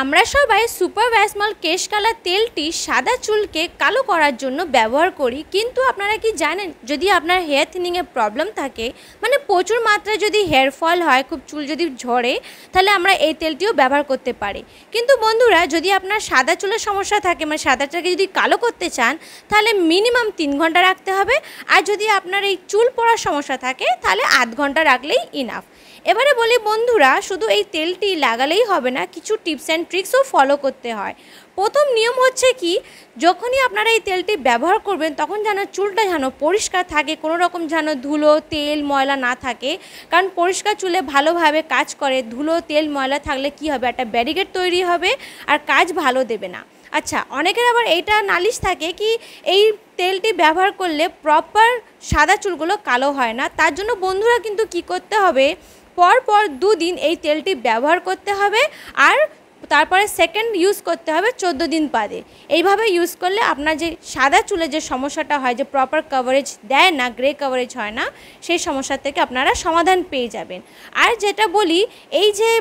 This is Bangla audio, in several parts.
আমরা সবাই সুপার ভ্যাসমল কেশ কালার তেলটি সাদা চুলকে কালো করার জন্য ব্যবহার করি, কিন্তু আপনারা কি জানেন যদি আপনার হেয়ার থিনিংয়ের প্রবলেম থাকে, মানে প্রচুর মাত্রায় যদি হেয়ার ফল হয়, খুব চুল যদি ঝরে, তাহলে আমরা এই তেলটিও ব্যবহার করতে পারি। কিন্তু বন্ধুরা, যদি আপনার সাদা চুলের সমস্যা থাকে, মানে সাদাটাকে যদি কালো করতে চান, তাহলে মিনিমাম 3 ঘন্টা রাখতে হবে। আর যদি আপনার এই চুল পড়ার সমস্যা থাকে, তাহলে আধ ঘন্টা রাখলেই ইনাফ। এবারে বলি বন্ধুরা, শুধু এই তেলটি লাগালেই হবে না, কিছু টিপস অ্যান্ড ট্রিক্সও ফলো করতে হয়। প্রথম নিয়ম হচ্ছে কি, যখনই আপনারা এই তেলটি ব্যবহার করবেন তখন যেন চুলটা যেন পরিষ্কার থাকে, কোনো রকম যেন ধুলো তেল ময়লা না থাকে। কারণ পরিষ্কার চুলে ভালোভাবে কাজ করে, ধুলো তেল ময়লা থাকলে কি হবে, একটা ব্যারিকেড তৈরি হবে আর কাজ ভালো দেবে না। আচ্ছা, অনেকের আবার এইটা নালিশ থাকে কি এই তেলটি ব্যবহার করলে প্রপার সাদা চুলগুলো কালো হয় না। তার জন্য বন্ধুরা কিন্তু কি করতে হবে, পর 2 দিন এই তেলটি ব্যবহার করতে হবে, আর তারপরে সেকেন্ড ইউজ করতে হবে 14 দিন বাদে। এইভাবে ইউজ করলে আপনার যে সাদা চুলে যে সমস্যাটা হয়, যে প্রপার কভারেজ দেয় না, গ্রে কভারেজ হয় না, সেই সমস্যা থেকে আপনারা সমাধান পেয়ে যাবেন। আর যেটা বলি, এই যে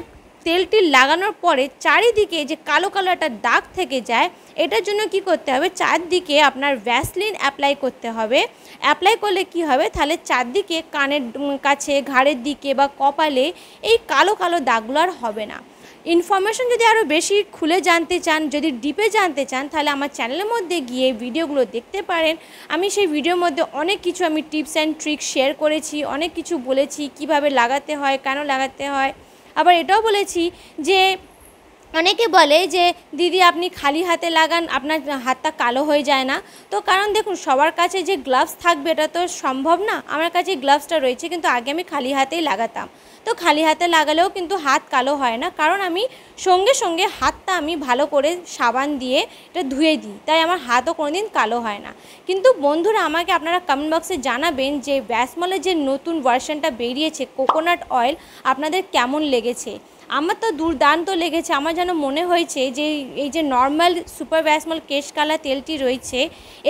তেলটি লাগানোর পরে চারিদিকে যে কালো কালো একটা দাগ থেকে যায়, এটার জন্য কি করতে হবে, চারদিকে আপনার ভ্যাসলিন অ্যাপ্লাই করতে হবে। অ্যাপ্লাই করলে কি হবে, তাহলে চারদিকে কানের কাছে, ঘাড়ের দিকে বা কপালে এই কালো কালো দাগগুলো আর হবে না। ইনফরমেশন যদি আরও বেশি খুলে জানতে চান, যদি ডিপে জানতে চান, তাহলে আমার চ্যানেলের মধ্যে গিয়ে ভিডিওগুলো দেখতে পারেন। আমি সেই ভিডিওর মধ্যে অনেক কিছু আমি টিপস অ্যান্ড ট্রিক্স শেয়ার করেছি, অনেক কিছু বলেছি কিভাবে লাগাতে হয়, কেন লাগাতে হয়। আবার এটাও বলেছি যে অনেকে বলে যে দিদি আপনি খালি হাতে লাগান, আপনার হাতটা কালো হয়ে যায় না। তো কারণ দেখুন, সবার কাছে যে গ্লাভস থাকবে এটা তো সম্ভব না। আমার কাছে গ্লাভসটা রয়েছে, কিন্তু আগে আমি খালি হাতেই লাগাতাম। তো খালি হাতে লাগালেও কিন্তু হাত কালো হয় না, কারণ আমি সঙ্গে সঙ্গে হাতটা আমি ভালো করে সাবান দিয়ে এটা ধুয়ে দিই, তাই আমার হাতও কোনোদিন কালো হয় না। কিন্তু বন্ধুরা, আমাকে আপনারা কমেন্ট বক্সে জানাবেন যে ভ্যাসমলের যে নতুন ভার্সনটা বেরিয়েছে কোকোনাট অয়েল, আপনাদের কেমন লেগেছে। আমার তো দুর্দান্ত লেগেছে। আমার যেন মনে হয়েছে যে এই যে নর্মাল সুপার ভ্যাসমল কেশ কালার তেলটি রয়েছে,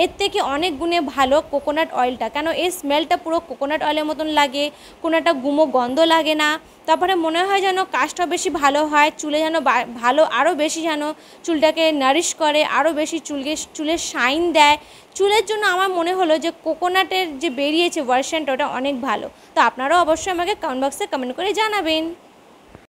এর থেকে অনেক গুণে ভালো কোকোনাট অয়েলটা। কেন এর স্মেলটা পুরো কোকোনাট অয়েলের মতন লাগে, কোনো একটা গুমো গন্ধ লাগে না। তারপরে মনে হয় যেন কাজটা বেশি ভালো হয়, চুলে যেন ভালো আরও বেশি যেন চুলটাকে নারিশ করে, আরও বেশি চুলের শাইন দেয়। চুলের জন্য আমার মনে হলো যে কোকোনাটের যে বেরিয়েছে ভার্সনটা, ওটা অনেক ভালো। তো আপনারাও অবশ্যই আমাকে কমেন্ট বক্সে কমেন্ট করে জানাবেন।